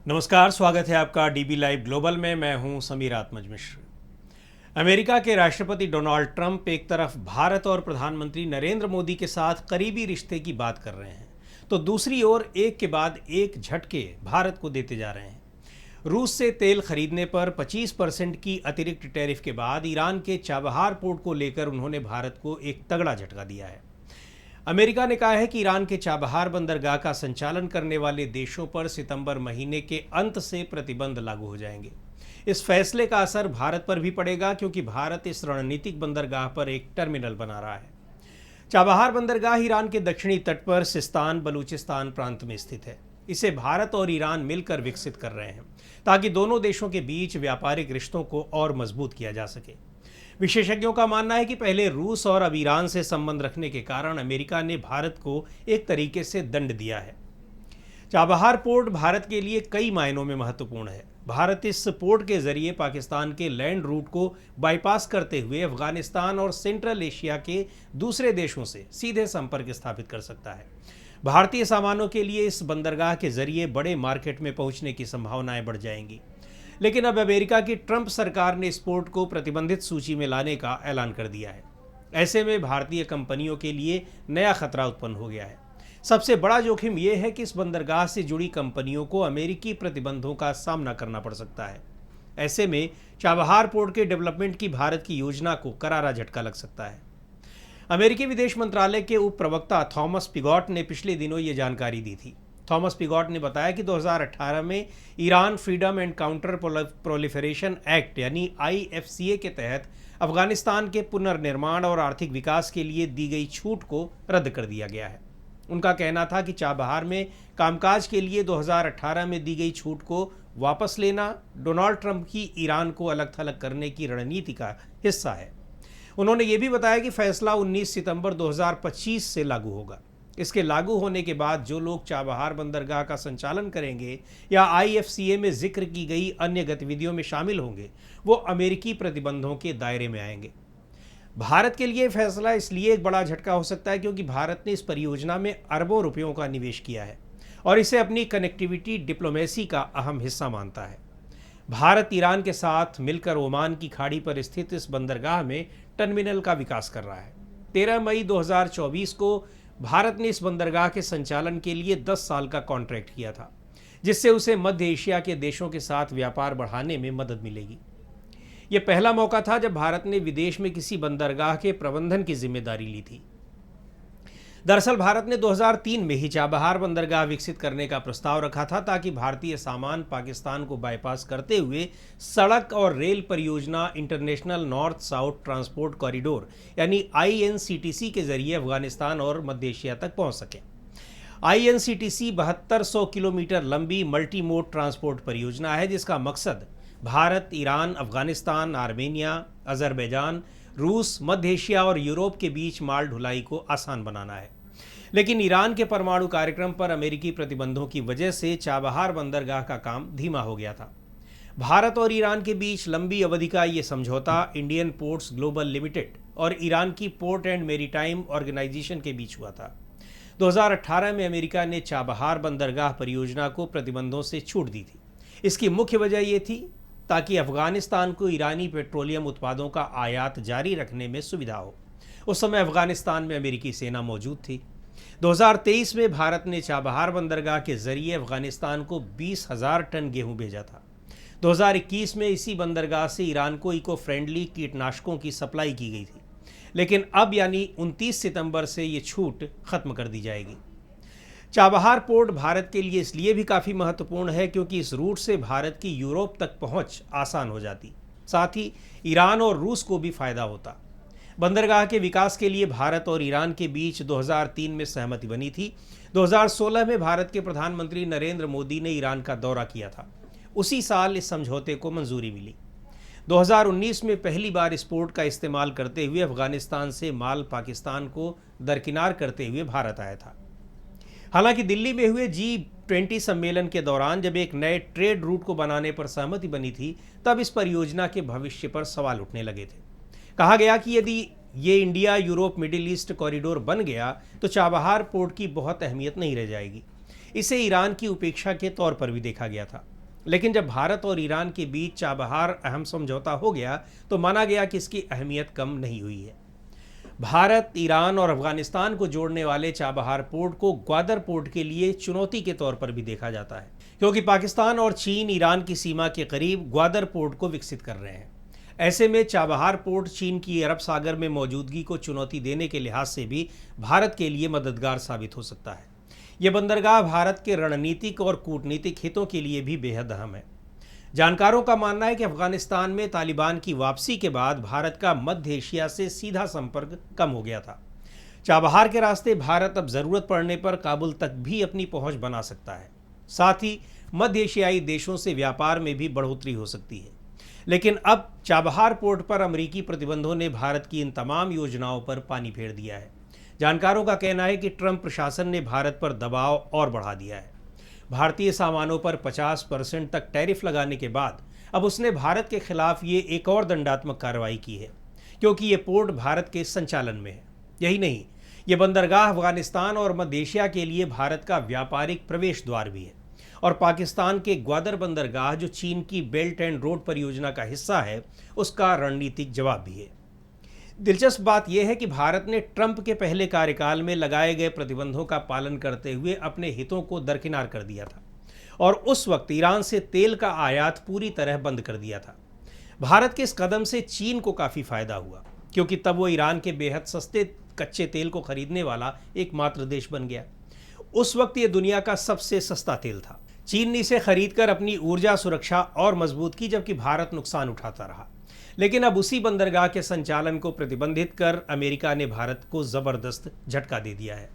नमस्कार, स्वागत है आपका डीबी लाइव ग्लोबल में। मैं हूं समीर आत्मज मिश्र। अमेरिका के राष्ट्रपति डोनाल्ड ट्रंप एक तरफ भारत और प्रधानमंत्री नरेंद्र मोदी के साथ करीबी रिश्ते की बात कर रहे हैं, तो दूसरी ओर एक के बाद एक झटके भारत को देते जा रहे हैं। रूस से तेल खरीदने पर 25% की अतिरिक्त टैरिफ के बाद ईरान के चाबहार पोर्ट को लेकर उन्होंने भारत को एक तगड़ा झटका दिया है। अमेरिका ने कहा है कि ईरान के चाबहार बंदरगाह का संचालन करने वाले देशों पर सितंबर महीने के अंत से प्रतिबंध लागू हो जाएंगे। इस फैसले का असर भारत पर भी पड़ेगा, क्योंकि भारत इस रणनीतिक बंदरगाह पर एक टर्मिनल बना रहा है। चाबहार बंदरगाह ईरान के दक्षिणी तट पर सिस्तान बलूचिस्तान प्रांत में स्थित है। इसे भारत और ईरान मिलकर विकसित कर रहे हैं, ताकि दोनों देशों के बीच व्यापारिक रिश्तों को और मजबूत किया जा सके। विशेषज्ञों का मानना है कि पहले रूस और अब ईरान से संबंध रखने के कारण अमेरिका ने भारत को एक तरीके से दंड दिया है। चाबहार पोर्ट भारत के लिए कई मायनों में महत्वपूर्ण है। भारत इस पोर्ट के जरिए पाकिस्तान के लैंड रूट को बाईपास करते हुए अफगानिस्तान और सेंट्रल एशिया के दूसरे देशों से सीधे संपर्क स्थापित कर सकता है। भारतीय सामानों के लिए इस बंदरगाह के जरिए बड़े मार्केट में पहुंचने की संभावनाएं बढ़ जाएंगी। लेकिन अब अमेरिका की ट्रंप सरकार ने इस पोर्ट को प्रतिबंधित सूची में लाने का ऐलान कर दिया है। ऐसे में भारतीय कंपनियों के लिए नया खतरा उत्पन्न हो गया है। सबसे बड़ा जोखिम यह है कि इस बंदरगाह से जुड़ी कंपनियों को अमेरिकी प्रतिबंधों का सामना करना पड़ सकता है। ऐसे में चाबहार पोर्ट के डेवलपमेंट की भारत की योजना को करारा झटका लग सकता है। अमेरिकी विदेश मंत्रालय के उप प्रवक्ता थॉमस पिगॉट ने पिछले दिनों ये जानकारी दी थी। थॉमस पिगॉट ने बताया कि 2018 में Iran freedom and counter proliferation act यानी IFCA के तहत अफगानिस्तान के पुनर्निर्माण और आर्थिक विकास के लिए दी गई छूट को रद्द कर दिया गया है। उनका कहना था कि चाबहार में कामकाज के लिए 2018 में दी गई छूट को वापस लेना डोनाल्ड ट्रंप की ईरान को अलग थलग करने की रणनीति का हिस्सा है। उन्होंने ये भी बताया कि फैसला 19 सितंबर 2025 से लागू होगा। इसके लागू होने के बाद जो लोग चाबहार बंदरगाह का संचालन करेंगे या IFCA में जिक्र की गई अन्य गतिविधियों में शामिल होंगे, वो अमेरिकी प्रतिबंधों के दायरे में आएंगे। भारत के लिए फैसला इसलिए एक बड़ा झटका हो सकता है क्योंकि भारत ने इस परियोजना में अरबों रुपयों का निवेश किया है और इसे अपनी कनेक्टिविटी डिप्लोमेसी का अहम हिस्सा मानता है। भारत ईरान के साथ मिलकर ओमान की खाड़ी पर स्थित इस बंदरगाह में टर्मिनल का विकास कर रहा है। 13 मई 2024 को भारत ने इस बंदरगाह के संचालन के लिए 10 साल का कॉन्ट्रैक्ट किया था, जिससे उसे मध्य एशिया के देशों के साथ व्यापार बढ़ाने में मदद मिलेगी। यह पहला मौका था जब भारत ने विदेश में किसी बंदरगाह के प्रबंधन की जिम्मेदारी ली थी। दरअसल भारत ने 2003 में ही चाबहार बंदरगाह विकसित करने का प्रस्ताव रखा था, ताकि भारतीय सामान पाकिस्तान को बाईपास करते हुए सड़क और रेल परियोजना international north south transport corridor यानी INCTC के जरिए अफगानिस्तान और मध्य एशिया तक पहुंच सके। INCTC 7200 किलोमीटर लंबी मल्टी मोड ट्रांसपोर्ट परियोजना है, जिसका मकसद Bharat, Iran, Afghanistan, Armenia, Azerbaijan, रूस, मध्य एशिया और यूरोप के बीच माल ढुलाई को आसान बनाना है। लेकिन ईरान के परमाणु कार्यक्रम पर अमेरिकी प्रतिबंधों की वजह से चाबहार बंदरगाह का काम धीमा हो गया था। भारत और ईरान के बीच लंबी अवधि का ये समझौता इंडियन पोर्ट्स ग्लोबल लिमिटेड और ईरान की पोर्ट एंड मेरीटाइम ऑर्गेनाइजेशन के बीच हुआ था। 2018 में अमेरिका ने चाबहार बंदरगाह परियोजना को प्रतिबंधों से छूट दी थी। इसकी मुख्य वजह यह थी ताकि अफगानिस्तान को ईरानी पेट्रोलियम उत्पादों का आयात जारी रखने में सुविधा हो। उस समय अफगानिस्तान में अमेरिकी सेना मौजूद थी। 2023 में भारत ने चाबहार बंदरगाह के जरिए अफगानिस्तान को 20,000 टन गेहूं भेजा था। 2021 में इसी बंदरगाह से ईरान को इको फ्रेंडली कीटनाशकों की सप्लाई की गई थी, लेकिन अब यानी 29 सितंबर से ये छूट खत्म कर दी जाएगी। चाबहार पोर्ट भारत के लिए इसलिए भी काफ़ी महत्वपूर्ण है क्योंकि इस रूट से भारत की यूरोप तक पहुंच आसान हो जाती, साथ ही ईरान और रूस को भी फायदा होता। बंदरगाह के विकास के लिए भारत और ईरान के बीच 2003 में सहमति बनी थी। 2016 में भारत के प्रधानमंत्री नरेंद्र मोदी ने ईरान का दौरा किया था। उसी साल इस समझौते को मंजूरी मिली। 2019 में पहली बार इस पोर्ट का इस्तेमाल करते हुए अफगानिस्तान से माल पाकिस्तान को दरकिनार करते हुए भारत आया था। हालांकि दिल्ली में हुए G20 सम्मेलन के दौरान जब एक नए ट्रेड रूट को बनाने पर सहमति बनी थी, तब इस परियोजना के भविष्य पर सवाल उठने लगे थे। कहा गया कि यदि ये India Europe middle east corridor बन गया तो चाबहार पोर्ट की बहुत अहमियत नहीं रह जाएगी। इसे ईरान की उपेक्षा के तौर पर भी देखा गया था। लेकिन जब भारत और ईरान के बीच चाबहार अहम समझौता हो गया तो माना गया कि इसकी अहमियत कम नहीं हुई है। भारत, ईरान और अफगानिस्तान को जोड़ने वाले चाबहार पोर्ट को ग्वादर पोर्ट के लिए चुनौती के तौर पर भी देखा जाता है, क्योंकि पाकिस्तान और चीन ईरान की सीमा के करीब ग्वादर पोर्ट को विकसित कर रहे हैं। ऐसे में चाबहार पोर्ट चीन की अरब सागर में मौजूदगी को चुनौती देने के लिहाज से भी भारत के लिए मददगार साबित हो सकता है। यह बंदरगाह भारत के रणनीतिक और कूटनीतिक हितों के लिए भी बेहद अहम है। जानकारों का मानना है कि अफगानिस्तान में तालिबान की वापसी के बाद भारत का मध्य एशिया से सीधा संपर्क कम हो गया था। चाबहार के रास्ते भारत अब जरूरत पड़ने पर काबुल तक भी अपनी पहुंच बना सकता है। साथ ही मध्य एशियाई देशों से व्यापार में भी बढ़ोतरी हो सकती है। लेकिन अब चाबहार पोर्ट पर अमेरिकी प्रतिबंधों ने भारत की इन तमाम योजनाओं पर पानी फेर दिया है। जानकारों का कहना है कि ट्रंप प्रशासन ने भारत पर दबाव और बढ़ा दिया है। भारतीय सामानों पर 50% तक टैरिफ लगाने के बाद अब उसने भारत के खिलाफ ये एक और दंडात्मक कार्रवाई की है, क्योंकि ये पोर्ट भारत के संचालन में है। यही नहीं, ये बंदरगाह अफगानिस्तान और मध्य एशिया के लिए भारत का व्यापारिक प्रवेश द्वार भी है और पाकिस्तान के ग्वादर बंदरगाह, जो चीन की बेल्ट एंड रोड परियोजना का हिस्सा है, उसका रणनीतिक जवाब भी है। दिलचस्प बात यह है कि भारत ने ट्रंप के पहले कार्यकाल में लगाए गए प्रतिबंधों का पालन करते हुए अपने हितों को दरकिनार कर दिया था और उस वक्त ईरान से तेल का आयात पूरी तरह बंद कर दिया था। भारत के इस कदम से चीन को काफ़ी फायदा हुआ, क्योंकि तब वो ईरान के बेहद सस्ते कच्चे तेल को खरीदने वाला एकमात्र देश बन गया। उस वक्त ये दुनिया का सबसे सस्ता तेल था। चीन ने इसे खरीदकर अपनी ऊर्जा सुरक्षा और मजबूत की, जबकि भारत नुकसान उठाता रहा। लेकिन अब उसी बंदरगाह के संचालन को प्रतिबंधित कर अमेरिका ने भारत को जबरदस्त झटका दे दिया है।